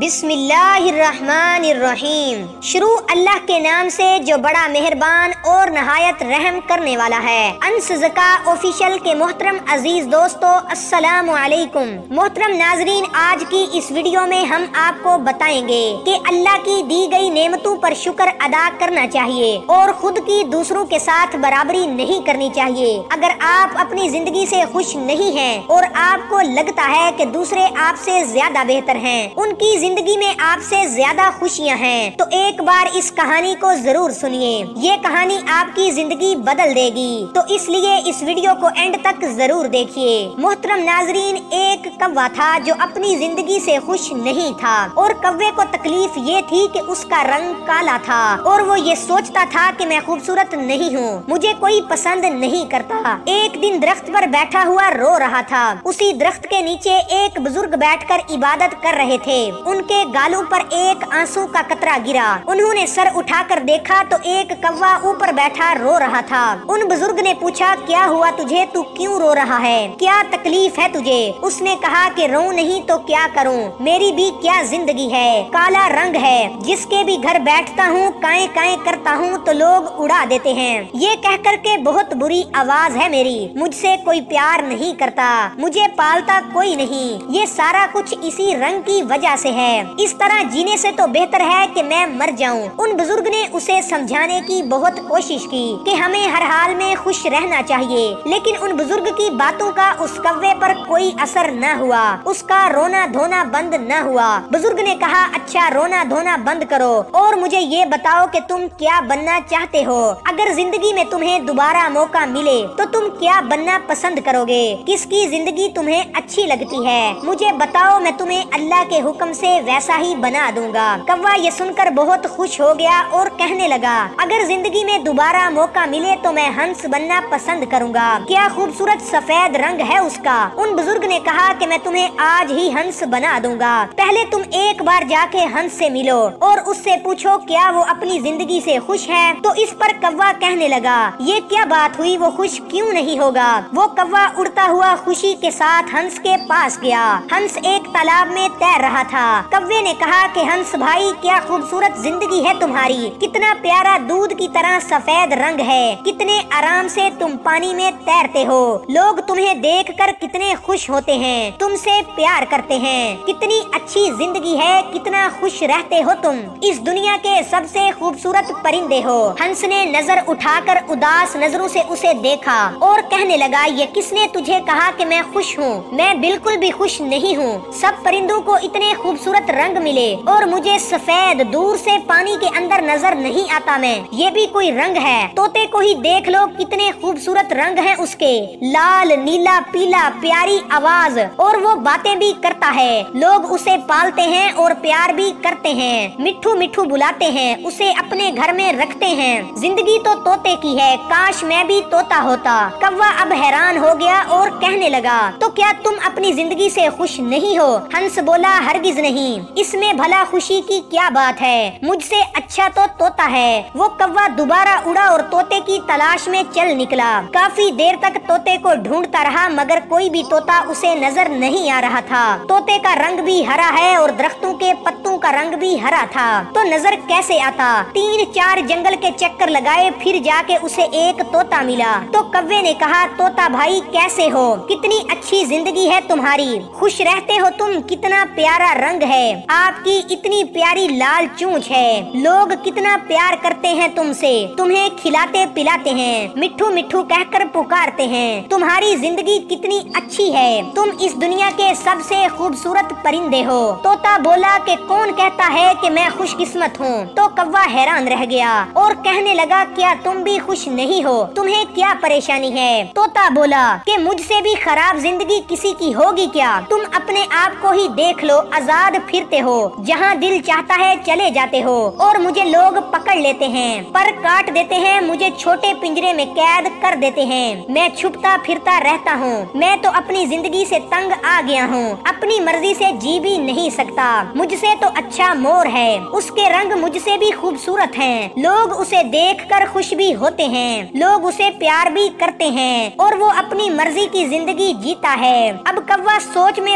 بسم اللہ الرحمن الرحیم۔ شروع اللہ کے نام سے جو بڑا مہربان اور نہایت رحم کرنے والا ہے۔ انس زکا آفیشل کے محترم عزیز دوستو، السلام علیکم۔ محترم ناظرین، آج کی اس ویڈیو میں ہم آپ کو بتائیں گے کہ اللہ کی دی گئی نعمتوں پر شکر ادا کرنا چاہیے اور خود کی دوسروں کے ساتھ برابری نہیں کرنی چاہیے۔ اگر آپ اپنی زندگی سے خوش نہیں ہیں اور آپ کو لگتا ہے کہ دوسرے آپ سے زیادہ بہتر ہیں، ان کی زندگی میں آپ سے زیادہ خوشیاں ہیں، تو ایک بار اس کہانی کو ضرور سنیے۔ یہ کہانی آپ کی زندگی بدل دے گی، تو اس لیے اس ویڈیو کو اینڈ تک ضرور دیکھیے۔ محترم ناظرین، ایک کوا تھا جو اپنی زندگی سے خوش نہیں تھا، اور کوے کو تکلیف یہ تھی کہ اس کا رنگ کالا تھا اور وہ یہ سوچتا تھا کہ میں خوبصورت نہیں ہوں، مجھے کوئی پسند نہیں کرتا۔ ایک دن درخت پر بیٹھا ہوا رو رہا تھا۔ اسی درخت کے نیچے ایک بزرگ بیٹھ کر عبادت کر رہے تھے۔ ان کے گالوں پر ایک آنسو کا قطرہ گرا۔ انہوں نے سر اٹھا کر دیکھا تو ایک کوا اوپر بیٹھا رو رہا تھا۔ ان بزرگ نے پوچھا، کیا ہوا تجھے؟ تو کیوں رو رہا ہے؟ کیا تکلیف ہے تجھے؟ اس نے کہا کہ رو نہیں تو کیا کروں، میری بھی کیا زندگی ہے، کالا رنگ ہے، جس کے بھی گھر بیٹھتا ہوں کائیں کائیں کرتا ہوں تو لوگ اڑا دیتے ہیں۔ یہ کہہ کر کے بہت بری آواز ہے میری، مجھ سے کوئی پیار نہیں کرتا، مجھے پالتا کوئی نہیں، یہ سارا کچھ اسی رنگ کی وجہ سے ہے، اس طرح جینے سے تو بہتر ہے کہ میں مر جاؤں۔ ان بزرگ نے اسے سمجھانے کی بہت کوشش کی کہ ہمیں ہر حال میں خوش رہنا چاہیے، لیکن ان بزرگ کی باتوں کا اس کوے پر کوئی اثر نہ ہوا، اس کا رونا دھونا بند نہ ہوا۔ بزرگ نے کہا، اچھا رونا دھونا بند کرو اور مجھے یہ بتاؤ کہ تم کیا بننا چاہتے ہو؟ اگر زندگی میں تمہیں دوبارہ موقع ملے تو تم کیا بننا پسند کرو گے؟ کس کی زندگی تمہیں اچھی لگتی ہے؟ مجھے بتاؤ، میں تمہیں اللہ کے حکم سے ویسا ہی بنا دوں گا۔ کوا یہ سن کر بہت خوش ہو گیا اور کہنے لگا، اگر زندگی میں دوبارہ موقع ملے تو میں ہنس بننا پسند کروں گا۔ کیا خوبصورت سفید رنگ ہے اس کا۔ ان بزرگ نے کہا کہ میں تمہیں آج ہی ہنس بنا دوں گا، پہلے تم ایک بار جا کے ہنس سے ملو اور اس سے پوچھو کیا وہ اپنی زندگی سے خوش ہے۔ تو اس پر کوا کہنے لگا، یہ کیا بات ہوئی، وہ خوش کیوں نہیں ہوگا؟ وہ کوا اڑتا ہوا خوشی کے ساتھ ہنس کے پاس گیا۔ ہنس ایک تالاب میں تیر رہا تھا۔ کوے نے کہا کہ ہنس بھائی، کیا خوبصورت زندگی ہے تمہاری، کتنا پیارا دودھ کی طرح سفید رنگ ہے، کتنے آرام سے تم پانی میں تیرتے ہو، لوگ تمہیں دیکھ کر کتنے خوش ہوتے ہیں، تم سے پیار کرتے ہیں، کتنی اچھی زندگی ہے، کتنا خوش رہتے ہو تم، اس دنیا کے سب سے خوبصورت پرندے ہو۔ ہنس نے نظر اٹھا کر اداس نظروں سے اسے دیکھا اور کہنے لگا، یہ کس نے تجھے کہا کہ میں خوش ہوں؟ میں بالکل بھی خوش نہیں ہوں۔ سب پرندوں کو اتنے خوبصورت رنگ ملے اور مجھے سفید دور سے پانی کے اندر نظر نہیں آتا، میں یہ بھی کوئی رنگ ہے؟ طوطے کو ہی دیکھ لو، کتنے خوبصورت رنگ ہیں اس کے، لال نیلا پیلا، پیاری آواز، اور وہ باتیں بھی کرتا ہے، لوگ اسے پالتے ہیں اور پیار بھی کرتے ہیں، مٹھو مٹھو بلاتے ہیں، اسے اپنے گھر میں رکھتے ہیں۔ زندگی تو طوطے کی ہے، کاش میں بھی طوطا ہوتا۔ کوا اب حیران ہو گیا اور کہنے لگا، تو کیا تم اپنی زندگی سے خوش نہیں ہو؟ ہنس بولا، ہرگز نہیں، اس میں بھلا خوشی کی کیا بات ہے، مجھ سے اچھا تو طوطا ہے۔ وہ کوا دوبارہ اڑا اور طوطے کی تلاش میں چل نکلا۔ کافی دیر تک طوطے کو ڈھونڈتا رہا مگر کوئی بھی طوطا اسے نظر نہیں آ رہا تھا۔ طوطے کا رنگ بھی ہرا ہے اور درختوں کے پتوں کا رنگ بھی ہرا تھا، تو نظر کیسے آتا؟ 3-4 جنگل کے چکر لگائے، پھر جا کے اسے ایک طوطا ملا۔ تو کوے نے کہا، طوطا بھائی کیسے ہو، کتنی اچھی زندگی ہے تمہاری، خوش رہتے ہو تم، کتنا پیارا رنگ ہے، آپ کی اتنی پیاری لال چونچ ہے، لوگ کتنا پیار کرتے ہیں تم سے، تمہیں کھلاتے پلاتے ہیں، مٹھو مٹھو کہہ کر پکارتے ہیں، تمہاری زندگی کتنی اچھی ہے، تم اس دنیا کے سب سے خوبصورت پرندے ہو۔ طوطا بولا کہ کون کہتا ہے کہ میں خوش قسمت ہوں؟ تو کوا حیران رہ گیا اور کہنے لگا، کیا تم بھی خوش نہیں ہو؟ تمہیں کیا پریشانی ہے؟ طوطا بولا کہ مجھ سے بھی خراب زندگی کسی کی ہوگی کیا؟ تم اپنے آپ کو ہی دیکھ لو، آزاد پھرتے ہو، جہاں دل چاہتا ہے چلے جاتے ہو، اور مجھے لوگ پکڑ لیتے ہیں، پر کاٹ دیتے ہیں، مجھے چھوٹے پنجرے میں قید کر دیتے ہیں، میں چھپتا پھرتا رہتا ہوں، میں تو اپنی زندگی سے تنگ آ گیا ہوں، اپنی مرضی سے جی بھی نہیں سکتا، مجھ سے تو اچھا مور ہے، اس کے رنگ مجھ سے بھی خوبصورت ہیں، لوگ اسے دیکھ کر خوش بھی ہوتے ہیں، لوگ اسے پیار بھی کرتے ہیں، اور وہ اپنی مرضی کی زندگی جیتا ہے۔ اب کوا سوچ میں